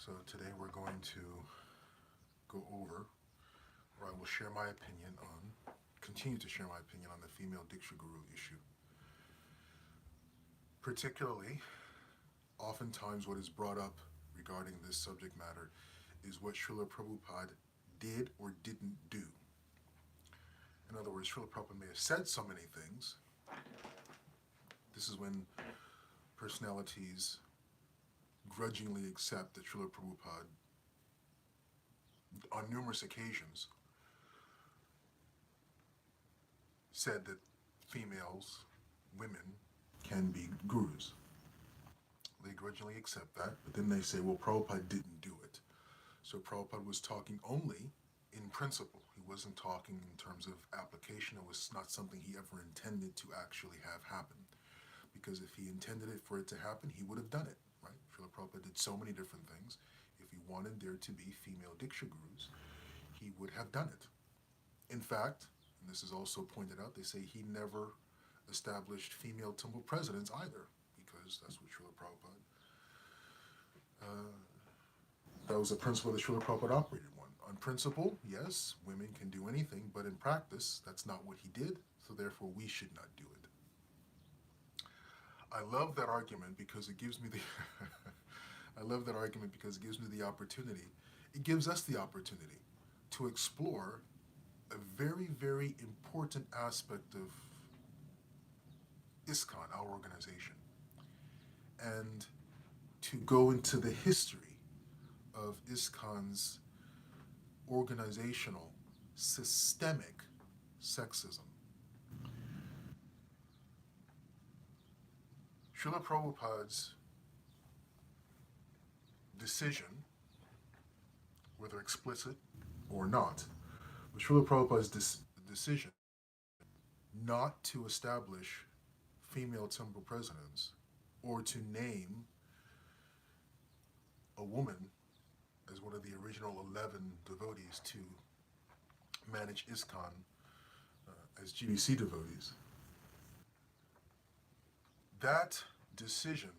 So today we're going to go over, or I will share my opinion on, continue to share my opinion on the female Diksha Guru issue. Particularly, oftentimes what is brought up regarding this subject matter is what Srila Prabhupada did or didn't do. In other words, Srila Prabhupada may have said so many things. This is when personalities grudgingly accept that Srila Prabhupada, on numerous occasions, said that females, women, can be gurus. They grudgingly accept that, but then they say, well, Prabhupada didn't do it. So Prabhupada was talking only in principle. He wasn't talking in terms of application. It was not something he ever intended to actually have happen. Because if he intended it for it to happen, he would have done it, right? Srila Prabhupada did so many different things. If he wanted there to be female Diksha Gurus, he would have done it. In fact, and this is also pointed out, they say he never established female temple presidents either, because that's what Srila Prabhupada, that was a principle that Srila Prabhupada operated on. On principle, yes, women can do anything, but in practice, that's not what he did, so therefore we should not do it. I love that argument because it gives me the I love that argument because it gives me the opportunity. It gives us the opportunity to explore a very, very important aspect of ISKCON, our organization, and to go into the history of ISKCON's organizational, systemic sexism. Srila Prabhupada's decision, whether explicit or not, but Srila Prabhupada's decision not to establish female temple presidents or to name a woman as one of the original 11 devotees to manage ISKCON as GBC devotees. That decision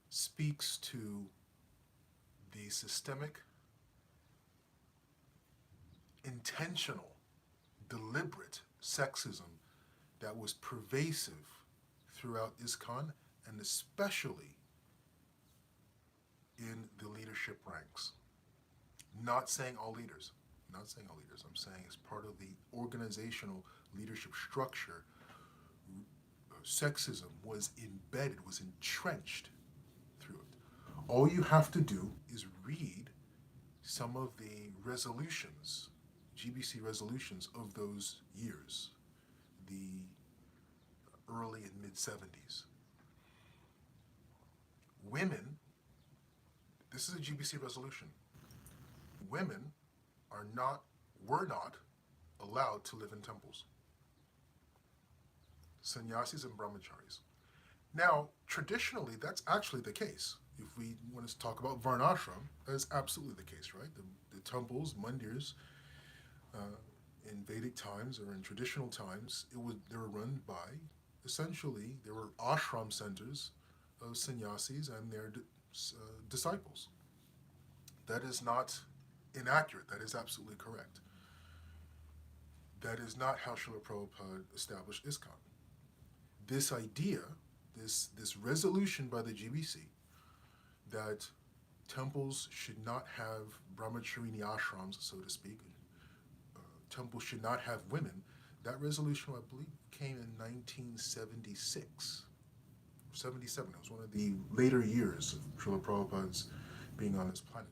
speaks to the systemic, intentional, deliberate sexism that was pervasive throughout ISKCON and especially in the leadership ranks. Not saying all leaders, I'm saying as part of the organizational leadership structure, sexism was embedded, was entrenched through it. All you have to do is read some of the resolutions, GBC resolutions of those years, the early and mid 70s. Women, this is a GBC resolution, women were not allowed to live in temples. Sannyasis and brahmacharis. Now, traditionally, that's actually the case. If we want to talk about varnashram, that is absolutely the case, right? The temples, mandirs, in Vedic times or in traditional times, they were run by, essentially, there were ashram centers of sannyasis and their disciples. That is not inaccurate. That is absolutely correct. That is not how Srila Prabhupada established ISKCON. This idea, this resolution by the GBC that temples should not have brahmacharini ashrams, so to speak, temples should not have women, that resolution, I believe, came in 1976, 77. It was one of the later years of Srila Prabhupada's being on this planet.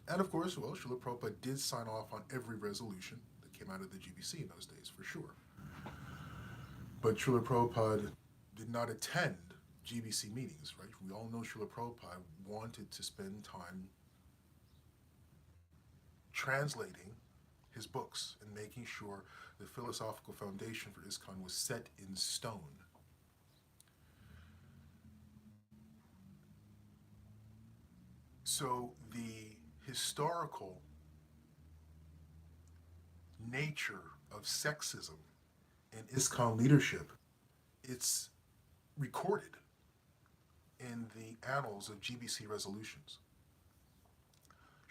And of course, well, Srila Prabhupada did sign off on every resolution that came out of the GBC in those days, for sure. But Srila Prabhupada did not attend GBC meetings, right? We all know Srila Prabhupada wanted to spend time translating his books and making sure the philosophical foundation for ISKCON was set in stone. So the historical nature of sexism in ISKCON leadership, it's recorded in the annals of GBC resolutions.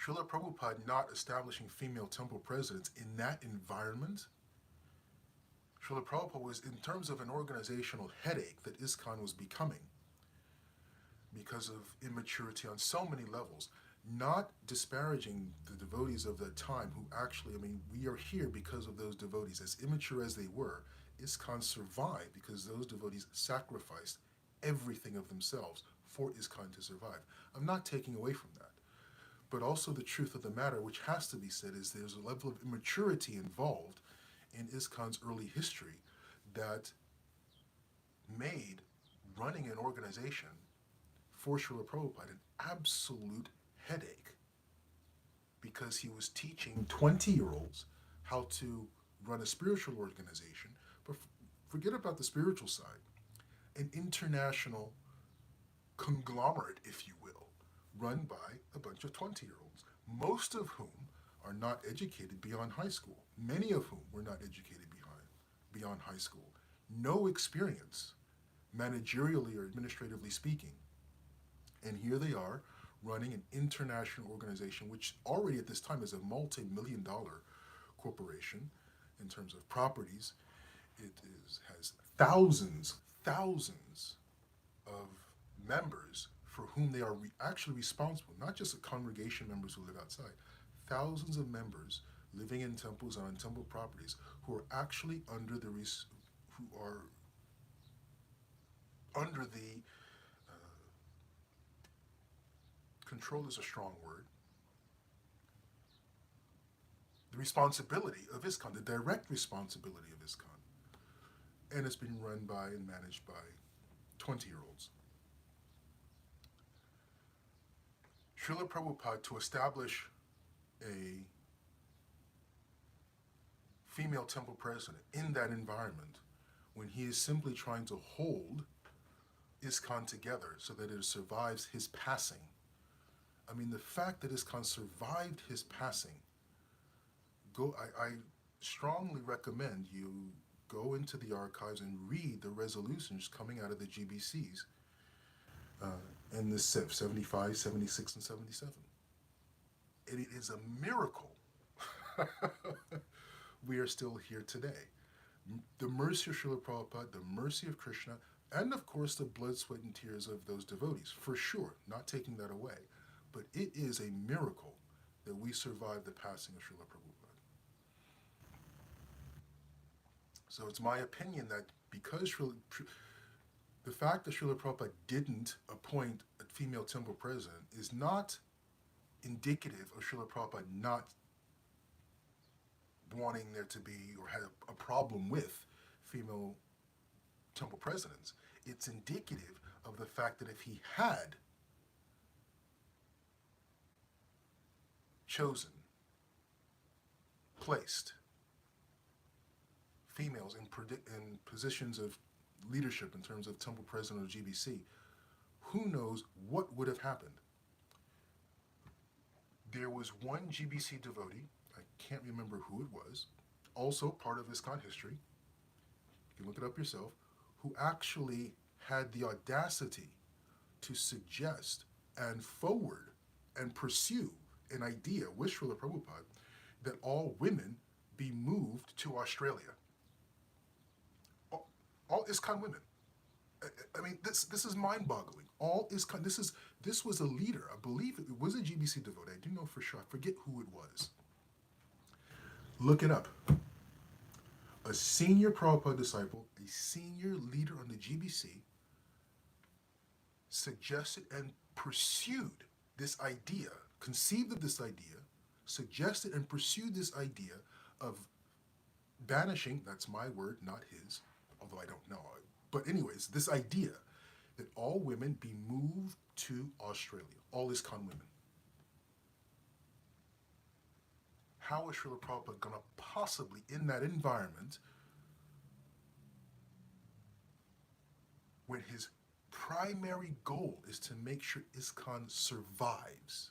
Srila Prabhupada not establishing female temple presidents in that environment, Srila Prabhupada was, in terms of an organizational headache that ISKCON was becoming because of immaturity on so many levels, not disparaging the devotees of that time who actually, I mean, we are here because of those devotees. As immature as they were, ISKCON survived because those devotees sacrificed everything of themselves for ISKCON to survive. I'm not taking away from that. But also the truth of the matter, which has to be said, is there's a level of immaturity involved in ISKCON's early history that made running an organization for Srila Prabhupada an absolute headache because he was teaching 20-year-olds how to run a spiritual organization. But forget about the spiritual side. An international conglomerate, if you will, run by a bunch of 20-year-olds, most of whom are not educated beyond high school, many of whom were not educated beyond high school, no experience, managerially or administratively speaking. And here they are running an international organization, which already at this time is a multi-million-dollar corporation in terms of properties. It has thousands of members for whom they are actually responsible, not just the congregation members who live outside, thousands of members living in temples and on temple properties who are actually under the control is a strong word, the responsibility of ISKCON, the direct responsibility of ISKCON, and it's been run by and managed by 20-year-olds. Srila Prabhupada, to establish a female temple president in that environment, when he is simply trying to hold ISKCON together so that it survives his passing. I mean, the fact that ISKCON survived his passing, I strongly recommend you go into the archives and read the resolutions coming out of the GBCs in the 75, 76, and 77. It is a miracle we are still here today. The mercy of Srila Prabhupada, the mercy of Krishna, and of course the blood, sweat, and tears of those devotees, for sure, not taking that away. But it is a miracle that we survived the passing of Srila Prabhupada. So it's my opinion that because the fact that Srila Prabhupada didn't appoint a female temple president is not indicative of Srila Prabhupada not wanting there to be or had a problem with female temple presidents. It's indicative of the fact that if he had chosen, placed females in positions of leadership in terms of temple president or GBC, who knows what would have happened. There was one GBC devotee, I can't remember who it was, also part of ISKCON history, you can look it up yourself, who actually had the audacity to suggest and forward and pursue an idea with Srila Prabhupada that all women be moved to Australia. All ISKCON women. I mean, this is mind-boggling. All ISKCON, this was a leader, I believe it was a GBC devotee, I do know for sure, I forget who it was. Look it up. A senior Prabhupada disciple, a senior leader on the GBC, suggested and pursued this idea, conceived of this idea, suggested and pursued this idea of banishing, that's my word, not his, although I don't know. But anyways, this idea that all women be moved to Australia, all ISKCON women. How is Srila Prabhupada going to possibly, in that environment, when his primary goal is to make sure ISKCON survives,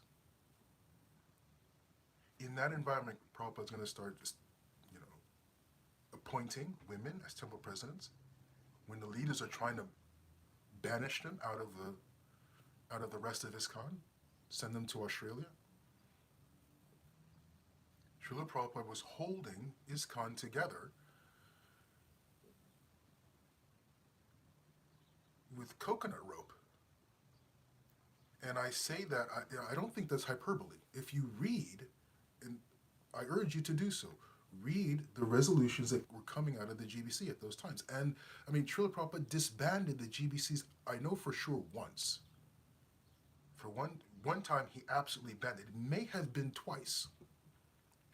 in that environment, Prabhupada's going to start just, appointing women as temple presidents when the leaders are trying to banish them out of the rest of ISKCON, send them to Australia? Srila Prabhupada was holding ISKCON together with coconut rope. And I say that, I don't think that's hyperbole. If you read, and I urge you to do so, read the resolutions that were coming out of the GBC at those times. And I mean, Srila Prabhupada disbanded the GBCs, I know for sure, once. For one time, he absolutely banned it. It may have been twice.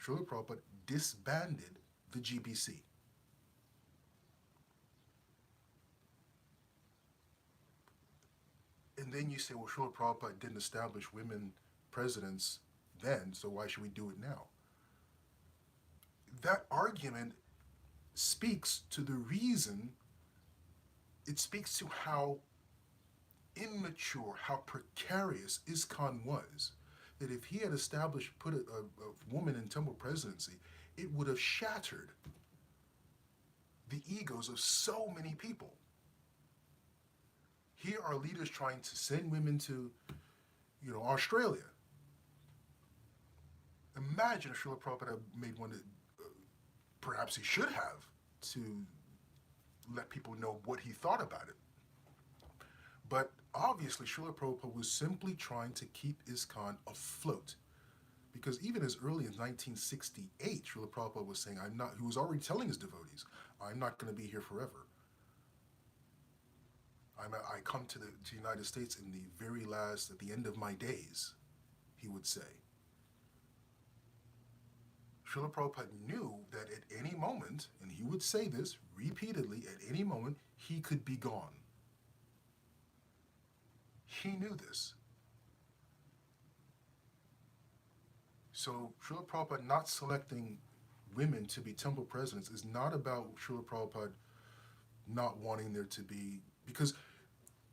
Srila Prabhupada disbanded the GBC. And then you say, well, Srila Prabhupada didn't establish women presidents then, so why should we do it now? That argument speaks to the reason, it speaks to how immature, how precarious ISKCON was. That if he had established, put a woman in temple presidency, it would have shattered the egos of so many people. Here are leaders trying to send women to, Australia. Imagine if Srila Prabhupada made one that perhaps he should have, to let people know what he thought about it. But obviously, Srila Prabhupada was simply trying to keep ISKCON afloat. Because even as early as 1968, Srila Prabhupada was saying, he was already telling his devotees, I'm not going to be here forever. I come to the United States in the very last, at the end of my days, he would say. Srila Prabhupada knew that at any moment, and he would say this repeatedly, at any moment, he could be gone. He knew this. So Srila Prabhupada not selecting women to be temple presidents is not about Srila Prabhupada not wanting there to be, because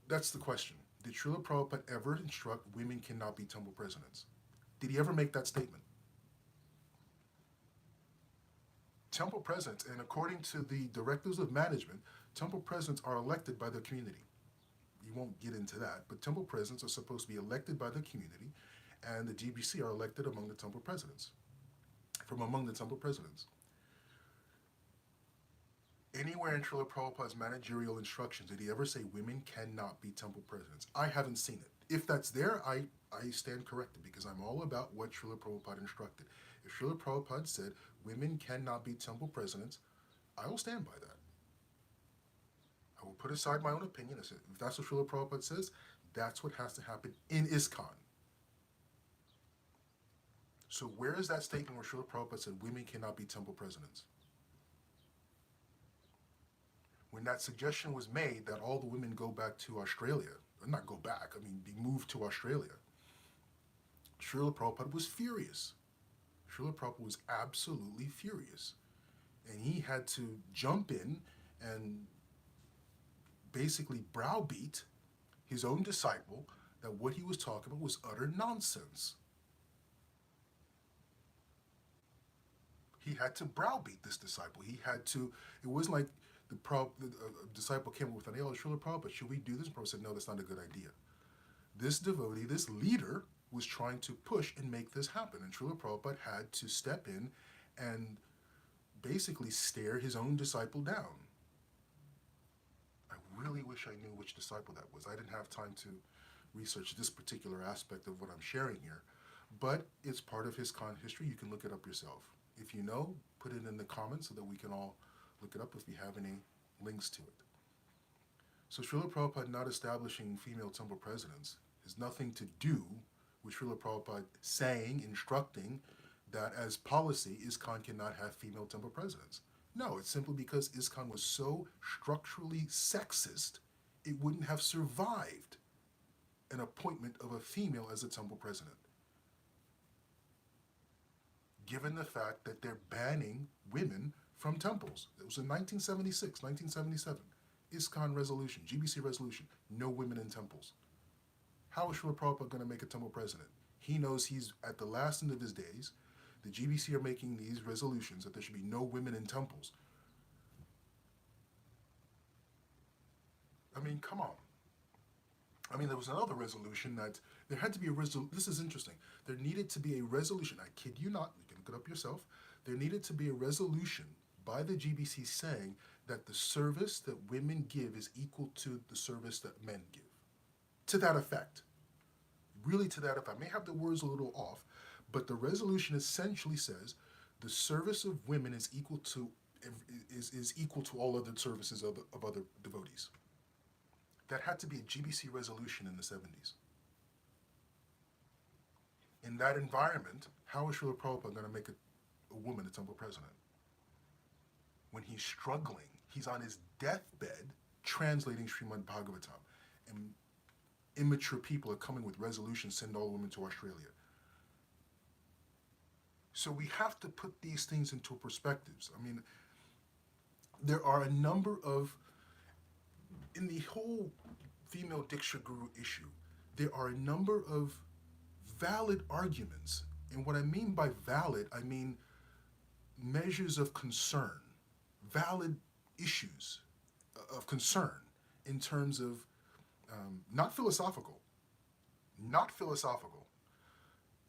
that's the question. Did Srila Prabhupada ever instruct women cannot be temple presidents? Did he ever make that statement? Temple presidents, and according to the directives of management, temple presidents are elected by the community. You won't get into that, but temple presidents are supposed to be elected by the community, and the GBC are elected among the temple presidents, from among the temple presidents. Anywhere in Srila Prabhupada's managerial instructions did he ever say women cannot be temple presidents? I haven't seen it. If that's there, I stand corrected, because I'm all about what Srila Prabhupada instructed. If Srila Prabhupada said women cannot be temple presidents, I will stand by that. I will put aside my own opinion. I said, if that's what Srila Prabhupada says, that's what has to happen in ISKCON. So where is that statement where Srila Prabhupada said women cannot be temple presidents? When that suggestion was made that all the women go back to Australia, or not go back, be moved to Australia, Srila Prabhupada was furious. Srila Prabhupada was absolutely furious. And he had to jump in and basically browbeat his own disciple that what he was talking about was utter nonsense. He had to browbeat this disciple. It wasn't like the disciple came up with an, oh, Srila Prabhupada, should we do this? And Prabhupada said, no, that's not a good idea. This devotee, this leader, was trying to push and make this happen. And Srila Prabhupada had to step in and basically stare his own disciple down. I really wish I knew which disciple that was. I didn't have time to research this particular aspect of what I'm sharing here. But it's part of his con history. You can look it up yourself. If you know, put it in the comments so that we can all look it up if you have any links to it. So Srila Prabhupada not establishing female temple presidents has nothing to do with Srila Prabhupada saying, instructing, that as policy, ISKCON cannot have female temple presidents. No, it's simply because ISKCON was so structurally sexist, it wouldn't have survived an appointment of a female as a temple president. Given the fact that they're banning women from temples. It was in 1976, 1977. ISKCON resolution, GBC resolution, no women in temples. How is Srila Prabhupada going to make a temple president? He knows he's at the last end of his days. The GBC are making these resolutions that there should be no women in temples. Come on. There was another resolution that there had to be a resolution. This is interesting. There needed to be a resolution. I kid you not. You can look it up yourself, there needed to be a resolution by the GBC saying that the service that women give is equal to the service that men give. To that effect. Really to that effect. I may have the words a little off, but the resolution essentially says the service of women is equal to all other services of other devotees. That had to be a GBC resolution in the 70s. In that environment, how is Srila Prabhupada going to make a woman a temple president? When he's struggling, he's on his deathbed translating Srimad Bhagavatam. And immature people are coming with resolutions, send all women to Australia. So we have to put these things into perspectives. I mean, there are a number of, in the whole female Diksha Guru issue, there are a number of valid arguments. And what I mean by valid, I mean measures of concern, valid issues of concern in terms of not philosophical,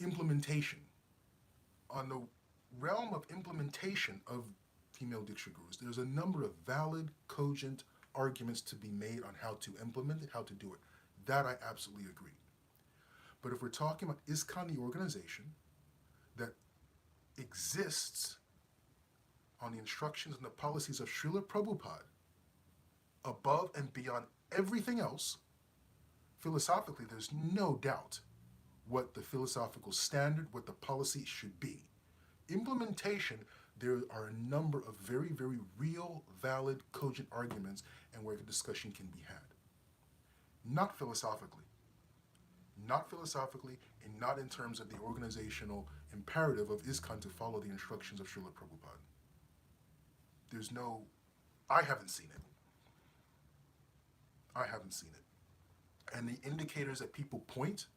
implementation. On the realm of implementation of female Diksha Gurus, there's a number of valid, cogent arguments to be made on how to implement it, how to do it. That I absolutely agree. But if we're talking about ISKCON, the organization that exists on the instructions and the policies of Srila Prabhupada, above and beyond everything else, philosophically, there's no doubt what the philosophical standard, what the policy should be. Implementation, there are a number of very, very real, valid, cogent arguments and where the discussion can be had. Not philosophically, and not in terms of the organizational imperative of ISKCON to follow the instructions of Srila Prabhupada. I haven't seen it. And the indicators that people point,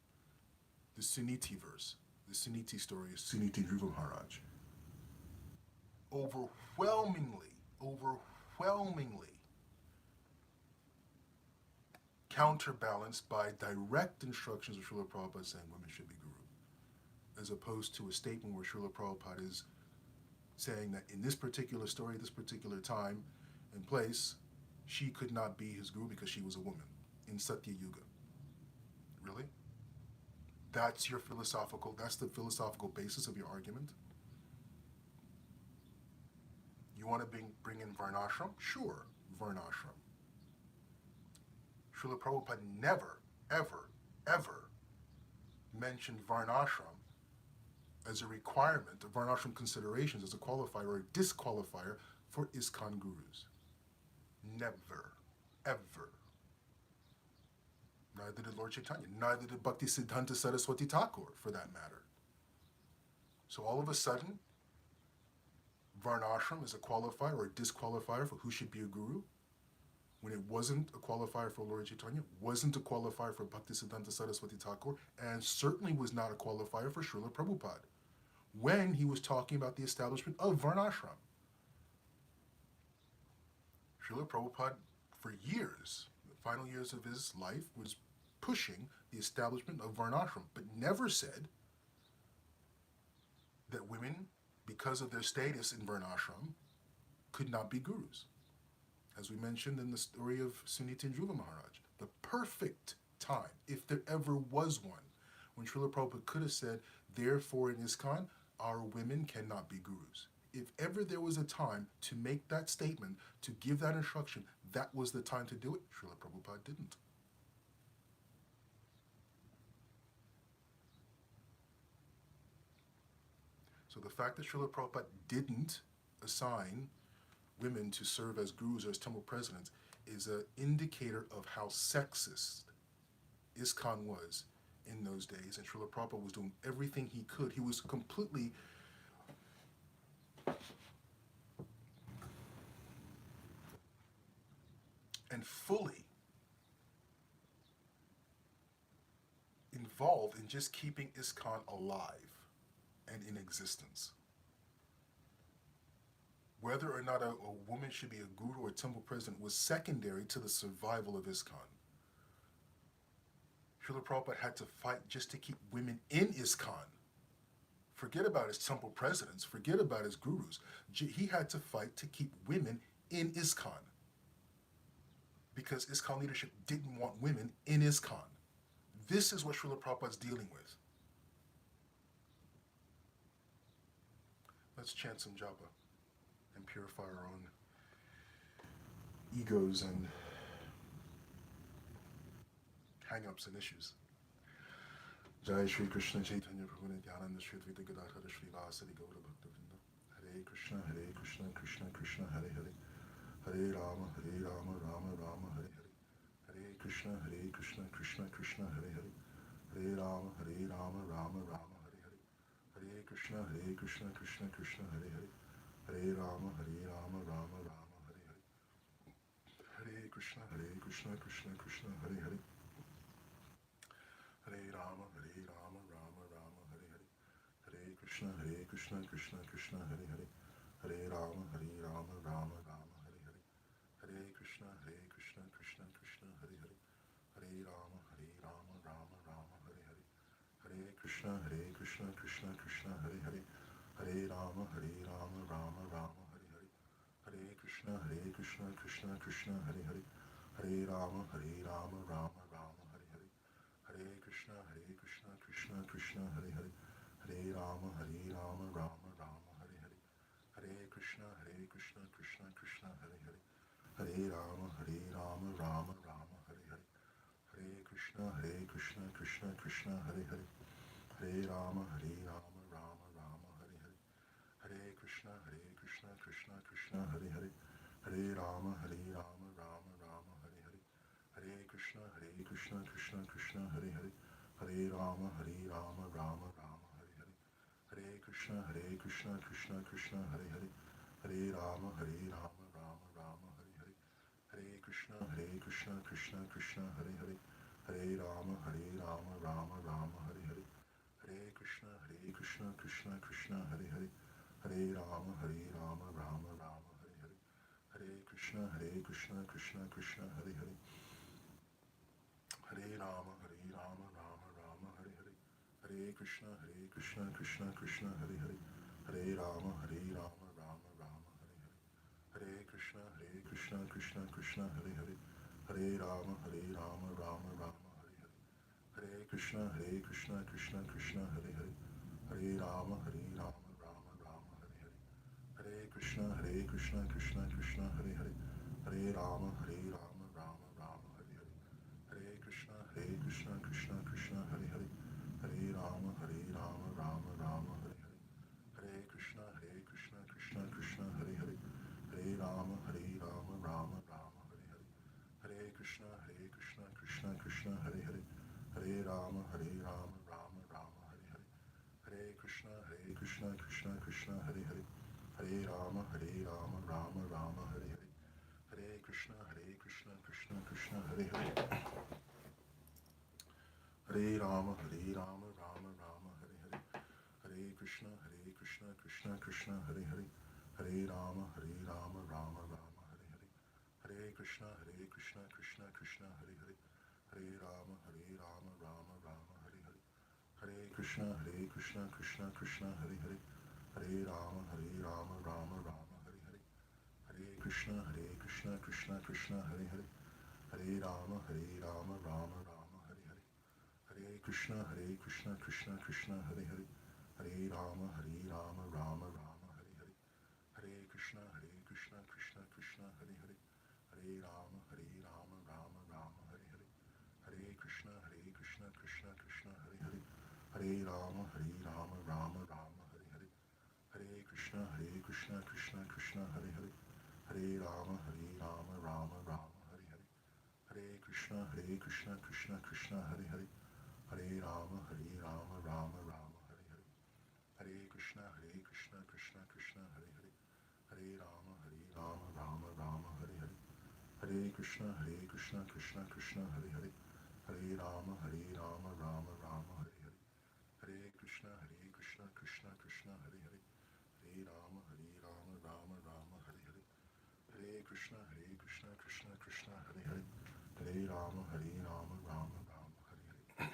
the Suniti verse, the Suniti story of Suniti Dhruva Maharaj, overwhelmingly counterbalanced by direct instructions of Srila Prabhupada saying women should be guru, as opposed to a statement where Srila Prabhupada is saying that in this particular story, this particular time and place, she could not be his guru because she was a woman in Satya Yuga. Really? That's the philosophical basis of your argument? You want to bring in Varnashram? Sure, Varnashram. Srila Prabhupada never, ever mentioned Varnashram as a requirement of Varnashram considerations as a qualifier or a disqualifier for ISKCON gurus. Never, ever. Neither did Lord Chaitanya, neither did Bhakti Siddhanta Saraswati Thakur, for that matter. So all of a sudden, Varnashram is a qualifier or a disqualifier for who should be a guru, when it wasn't a qualifier for Lord Chaitanya, wasn't a qualifier for Bhakti Siddhanta Saraswati Thakur, and certainly was not a qualifier for Srila Prabhupada, when he was talking about the establishment of Varnashram. Srila Prabhupada, for years, the final years of his life, was pushing the establishment of Varnashram, but never said that women, because of their status in Varnashram, could not be gurus. As we mentioned in the story of Suniti Dhruva Maharaj, the perfect time, if there ever was one, when Srila Prabhupada could have said, therefore in ISKCON, our women cannot be gurus. If ever there was a time to make that statement, to give that instruction, that was the time to do it. Srila Prabhupada didn't. So the fact that Srila Prabhupada didn't assign women to serve as gurus or as temple presidents is an indicator of how sexist ISKCON was in those days. And Srila Prabhupada was doing everything he could. He was completely and fully involved in just keeping ISKCON alive and in existence. Whether or not a woman should be a guru or a temple president was secondary to the survival of ISKCON. Srila Prabhupada had to fight just to keep women in ISKCON Forget about his temple presidents. Forget about his gurus. He had to fight to keep women in ISKCON because ISKCON leadership didn't want women in ISKCON. This is what Srila Prabhupada's dealing with. Let's chant some japa and purify our own egos and hang-ups and issues. Jai Shri Krishna Chaitanya Prabhu Nityananda Shri Advaita Gadadhara Shri Vasari Gaura Bhaktavinda. Hare Krishna Krishna Krishna Hare Hare. Hare Rama Rama Rama Hare Hare. Hare Krishna Krishna Krishna Hare Hare. Hare Rama Rama Rama Hare Hare. Hare Krishna Krishna Krishna Hare Hare. Hare Rama Rama Rama Hare Hare. Hare Krishna Krishna Krishna Hare Hare. Hare Rama Rama Rama Hare Hare. Hare Krishna Krishna Krishna Hare Hare. Hare Rama Rama Rama Hare Hare. Hare Krishna Krishna Krishna Hare Hare. Hare Rama Rama Rama Hare Hare. Hare Krishna Krishna Krishna Hare Hare. Hare Rama Rama Rama Hare Hare. Hare Krishna Krishna Krishna Hare Hare. Hare Rama Rama Rama Hare Hare. Hare Krishna Krishna Krishna Hare Hare. Hare Rama Rama Rama Hare Hare. Hare Krishna Krishna Krishna Hare Hare. Hare Rama Rama Rama Hare Hare. Hare Krishna Krishna Krishna Hare Hare. Hare Rama Rama Rama Hare Hare. Hare Krishna Krishna Krishna Hare Hare. Hare Rama Rama Rama Hare Hare. Hare Krishna Krishna Krishna Hare Hare. Hare Rama Rama Rama Hare Hare. Hare Krishna Krishna Krishna Hare Hare. Hare Rama Rama Rama Hare Hare. Hare Krishna Krishna Krishna Hare Hare. Hare Rama Rama Rama Hare Hare. Hare Krishna Krishna Krishna Hare Hare. Hare Rama Rama Rama Hare Hare. Hare Krishna Krishna Krishna Hare Hare. Hare Rama Rama Rama Hare Hare. Hare Krishna Krishna Krishna Hare Hare. Hare Rama Rama Rama Hare Hare. Hare Krishna Krishna Krishna Hare Hare. Hare Rama Rama Rama Hare Hare. Hare Krishna Krishna Krishna Hare Hare. Hare Rama Rama Rama Hare Hare. Hare Krishna Krishna Krishna Hare Hare. Hare Rama Rama Rama Hare Hare. Hare Krishna Krishna Krishna Hare Hare. Hare Rama Rama Rama Hare Hare. Hare Krishna Krishna Krishna Hare Hare. Hare Rama Rama Rama Hare Hare. Hare Krishna Krishna Krishna Hare Hare. Hare Rama Rama Rama Hare Hare. Hare Krishna Krishna Krishna Hare Hare. Hare Rama Rama Rama Hare Hare. Hare Krishna Krishna Krishna Hare Hare. Hare Rama Rama Rama Hare Hare. Hare Krishna Krishna Krishna Hare Hare. Hare Rama Rama Rama Hare Hare. Hare Krishna Krishna Krishna Hare Hare. Hare Rama Rama Rama Hare Hare. Hare Krishna Krishna Krishna Hare Hare. Hare Rama Rama Rama Hare Hare. Hare Krishna Krishna Krishna Hare Hare. Hare Rama Rama Rama Hare Hare. Hare Krishna Krishna Krishna Hare Hare. Hare Rama Rama Rama Hare Hare. Hare Krishna Krishna Krishna Hare Hare. Hare Rama Rama Rama Hare Hare. Hare Krishna Krishna Krishna Hare Hare. Hare Rama Rama Rama Hare Hare. Hare Krishna Krishna Krishna Hare Hare. Hare Rama Rama Rama Hare Hare. Hare Krishna Krishna Krishna Hare Hare. Hare Rama Rama Rama Hare Hare. Hare Krishna Krishna Krishna Hare Hare. Hare Rama Rama Rama Hare Hare. Hare Krishna Krishna Krishna Hare Hare. Hare Rama Rama Rama Hare Hare. Hare Krishna Krishna Krishna Hare Hare. Hare Rama Rama Rama Hare Hare. Hare Krishna Krishna Krishna Hare Hare. Hare Rama Rama Rama Hare Hare.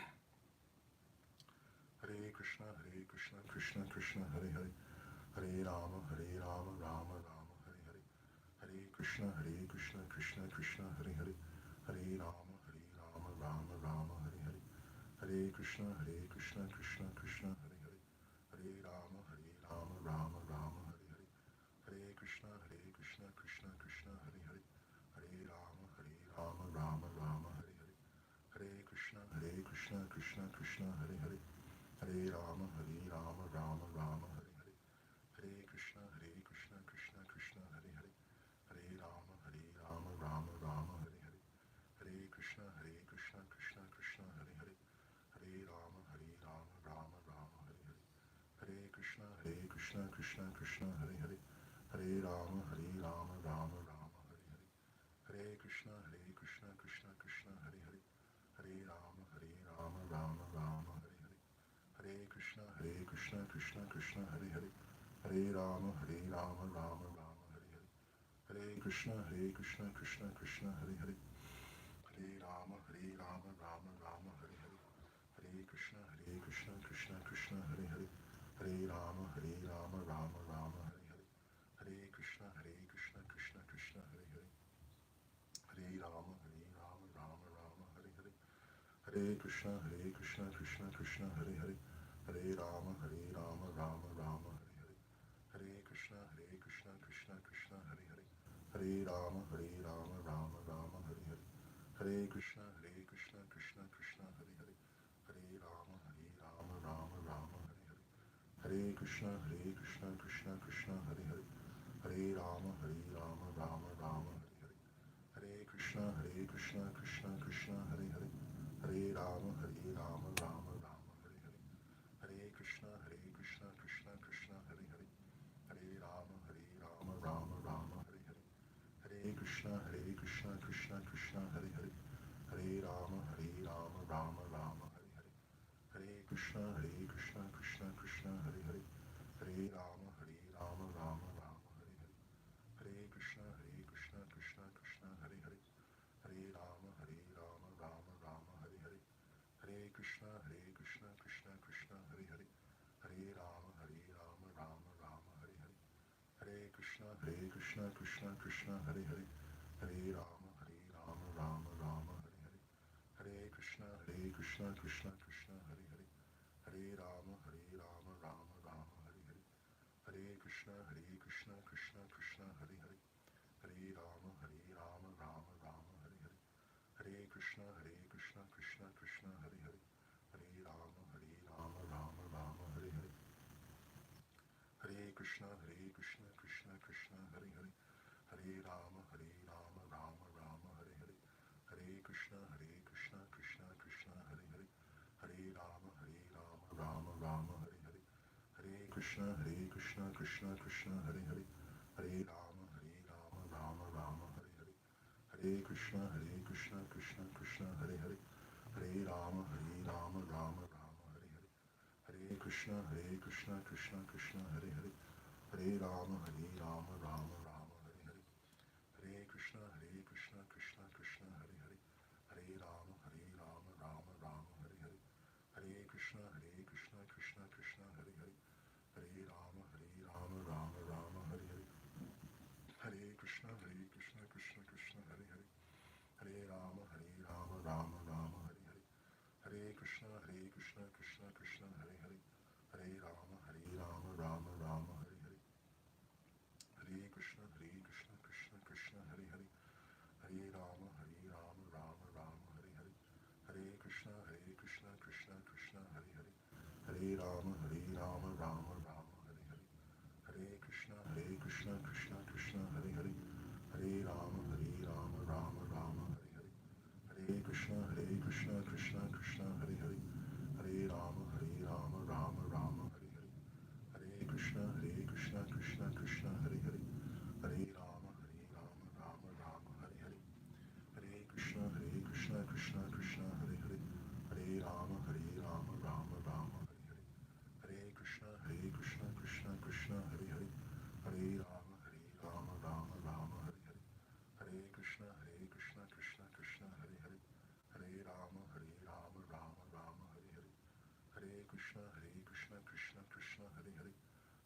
Hare Krishna Krishna, Krishna Krishna, Hare Hare, Hare Rama, Rama Rama, Hare Hare, Hare Krishna, Krishna Krishna, Hare Hare, Hare Rama, Rama Rama, Hare Hare, Hare Krishna, Krishna Krishna, Hare Hare, Hare Rama, Rama Rama, Hare Hare, Hare Krishna, Krishna Krishna, Hare Hare, Hare Rama, Rama Rama, Hare Hare, Hare Krishna, Krishna Krishna, Hare Hare, Hare Rama, Rama Rama, Hare Hare, Hare Krishna, Krishna Krishna, Hare Hare, Hare Rama, Rama Rama, Hare Hare, Hare Krishna, Krishna Krishna, Hare Hare, Hare Rama, Rama Rama, Hare Hare, Hare Krishna, Krishna Krishna, Hare Hare, Hare Rama, Rama Rama, Hare Hare, Hare Krishna, Krishna Krishna, Hare Hare, Hare Rama, Rama Rama, Hare Hare, Hare Krishna, Krishna Krishna, Hare Hare, Hare Rama, Rama Rama, Hare Hare, Hare Krishna, Krishna Krishna, Hare Hare, Hare Rama, Rama Rama, Hare Hare, Hare Krishna, Krishna Krishna, Hare Hare, Hare Rama, Rama Rama, Hare Hare, Hare Krishna, Krishna Krishna, Hare Hare, Hare Rama, Rama Rama, Hare Hare, Hare Krishna, Krishna Krishna, Hare Hare, Hare Rama, Rama Rama, Hare Hare, Hare Krishna, Krishna Krishna, Hare Hare, Hare Rama, Rama Rama, Hare Hare, Hare Krishna, Krishna Krishna, Hare Hare, Hare Rama, Rama Rama, Hare Hare, Hare Krishna, Krishna Krishna, Hare Hare, Hare Rama, Rama Rama, Hare Hare, Hare Krishna, Krishna Krishna, Hare Hare, Hare Rama, Rama Rama, Hare Hare, Hare Krishna, Krishna Krishna, Hare Hare, Hare Rama, Rama Rama, Hare Hare, Hare Krishna, Krishna Krishna, Hare Hare, Hare Rama, Rama Rama, Hare Hare, Hare Krishna, Krishna Krishna, Hare Hare, Hare Rama, Rama Rama, Hare Hare, Hare Krishna, Krishna Krishna, Hare Hare, Hare Rama, Rama Rama, Hare Hare, Hare Krishna, Krishna Krishna, Hare Hare, Hare Rama, Rama Rama, Hare Hare, Hare Krishna, Krishna Krishna, Hare Hare, Hare Rama, Rama Rama, Hare Hare, Hare Krishna, Krishna Krishna, Hare Hare, Hare Rama, Rama Rama, Hare Hare, Hare Krishna, Krishna Krishna, Hare Hare, Hare Rama, Rama Rama, Hare Hare, Hare Krishna, Krishna Krishna, Hare Hare, Hare Rama, Rama Rama, Hare Hare, Hare Krishna, Krishna Krishna, Hare Hare, Hare Rama, Rama Rama, Hare Hare, Hare Krishna, Krishna Krishna, Hare Hare, Hare Rama, Rama Rama, Hare Hare, Hare Krishna, Krishna Krishna, Hare Hare, Hare Rama, Rama Rama, Hare Hare, Hare Krishna, Krishna Krishna, Hare Hare, Hare Rama, Rama Rama, Hare Hare, Hare Krishna, Krishna Krishna, Hare Hare, Hare Rama, Rama Rama, Hare Hare, Hare Krishna, Krishna Krishna, Hare Hare, Hare Rama, Rama Rama, Hare Hare, Hare Krishna, Krishna Krishna, Hare Hare, Hare Rama, Rama Rama, Hare Hare, Hare Krishna, Krishna Krishna, Hare Hare, Hare Rama, Rama Rama, Hare Hare, Hare Krishna, Krishna Krishna, Hare Hare, Hare Rama, Rama Rama, Hare Hare, Hare Krishna, Krishna Krishna, Hare Hare, Hare Rama, Rama Rama, Hare Hare, Hare Krishna, Krishna Krishna, Hare Hare, Hare Rama, Rama Rama, Hare Hare, Hare Krishna, Krishna Krishna, Hare Hare, Hare Rama, Rama Rama, Hare Hare, Hare Krishna, Krishna Krishna, Hare Hare, Hare Rama, Rama Rama, Hare Hare, Hare Krishna, Krishna Krishna, Hare Hare, Hare Rama, Rama Rama, Hare Hare, Hare Krishna, Krishna Krishna, Hare Hare, Hare Rama, Rama Rama, Hare Hare, Hare Krishna, Krishna, Krishna Krishna, Hare Hare,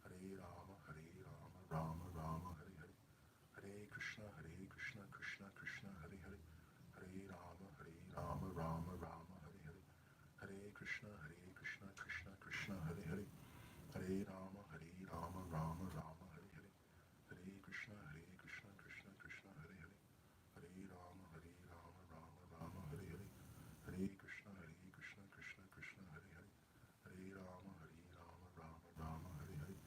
Hare Rama, Rama Rama, Hare Hare, Hare Krishna, Krishna Krishna, Hare Hare, Hare Rama, Rama Rama, Hare Hare, Hare Krishna, Krishna Krishna, Hare Hare, Hare Rama, Rama Rama, Hare Hare, Hare Krishna, Krishna Krishna, Hare Hare, Hare Rama, Rama Rama, Hare Hare, Hare Krishna, Krishna Krishna, Hare Hare, Hare Rama, Rama Rama, Hare Hare,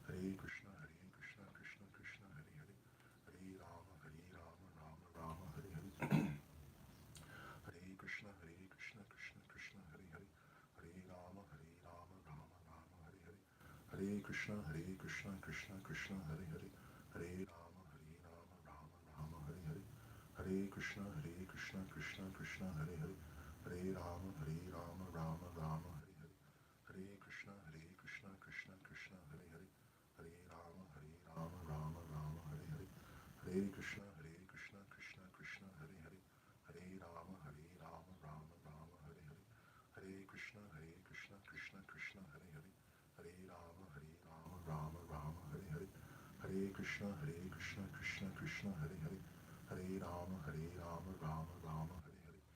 Hare Krishna, Krishna Krishna, Hare Hare, Hare Rama, Rama Rama, Hare Hare, Hare Krishna, Krishna Krishna, Hare Hare, Hare Rama, Rama Rama, Hare Hare, Hare Krishna, Krishna Krishna, Hare Hare, Hare Rama, Rama Rama, Hare Hare, Hare Krishna, Krishna Krishna, Hare Hare, Hare Rama, Rama Rama, Hare Hare, Hare Krishna, Krishna Krishna, Hare Hare, Hare Rama, Rama Rama, Hare Hare, Hare Krishna, Krishna Krishna, Hare Hare, Hare Rama, Rama Rama, Hare Hare, Hare Krishna, Krishna Krishna, Hare Hare, Hare Rama, Rama Rama, Hare Hare, Hare Krishna, Krishna Krishna, Hare Hare, Hare Rama, Rama Rama, Hare Hare,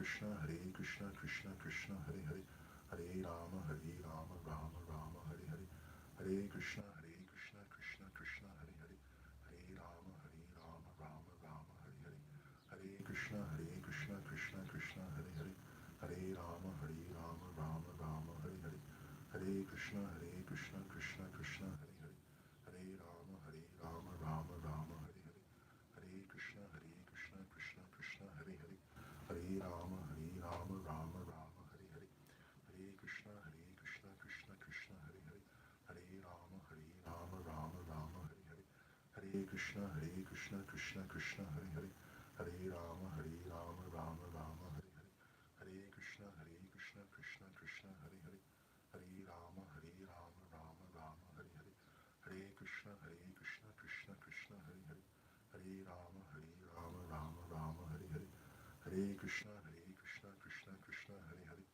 Hare Krishna, Krishna Krishna, Hare Hare, Hare Rama, Rama Rama, Hare Hare, Hare Krishna, Krishna Krishna, Hare Hare, Hare Rama, Rama Rama, Hare Hare, Hare Krishna, Krishna Krishna, Hare Hare, Hare Rama, Rama Rama, Hare Hare, Hare Krishna, Krishna Krishna, Hare Hare, Hare Rama, Rama Rama, Hare Hare, Hare Krishna, Krishna Krishna, Hare Hare, Hare Rama, Rama Rama, Hare Hare, Hare Krishna, Krishna Krishna, Hare Hare, Hare Rama, Rama Rama, Hare Hare, Hare Krishna, Krishna Krishna, Hare Hare, Hare Rama, Rama Rama, Hare Hare, Hare Krishna, Krishna Krishna, Hare Hare, Hare Rama, Rama Rama, Hare Hare, Hare Krishna, Krishna Krishna, Hare Hare, Hare Rama, Rama Rama, Hare Hare, Hare Krishna, Krishna Krishna, Hare Hare, Hare Rama, Rama Rama, Hare Hare, Hare Krishna, Krishna Krishna, Hare Hare,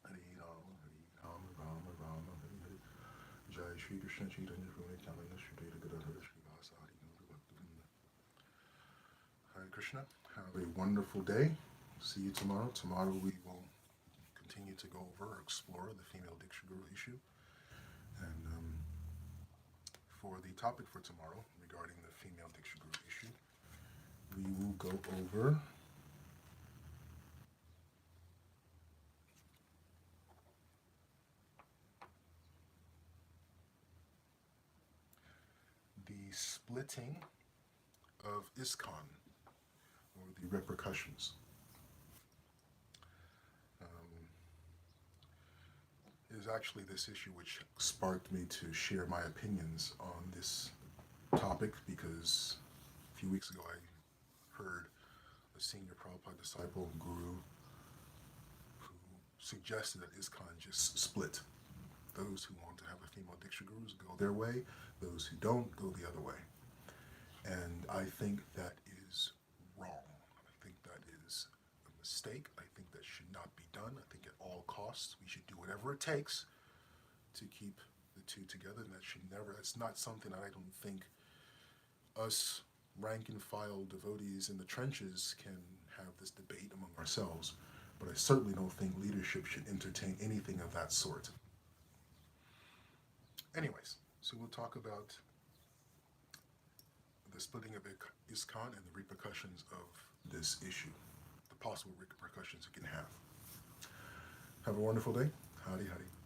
Hare Rama, Rama Rama, Hare Hare, Jai Shri Krishna Chaitanya Prabhu Nityananda Shri Advaita Gadadhara Srivasa Hari Gaura Bhaktivinoda. Hare Krishna. Have a wonderful day. See you tomorrow. Tomorrow we will continue to go over or explore the female Diksha Guru issue. And for the topic for tomorrow regarding the female Diksha Guru issue, we will go over the splitting of ISKCON, or the repercussions. It is actually this issue which sparked me to share my opinions on this topic, because a few weeks ago I heard a senior Prabhupada disciple, guru, who suggested that ISKCON just split. Those who want to have a female Diksha Gurus go their way, those who don't go the other way. And I think that is wrong. I think that is a mistake. I think that should not be done. I think at all costs we should do whatever it takes to keep the two together. And that should never, that's not something that I don't think us rank and file devotees in the trenches can have this debate among ourselves. But I certainly don't think leadership should entertain anything of that sort. Anyways, so we'll talk about the splitting of ISKCON and the repercussions of this issue, the possible repercussions it can have. Have a wonderful day. Howdy, howdy.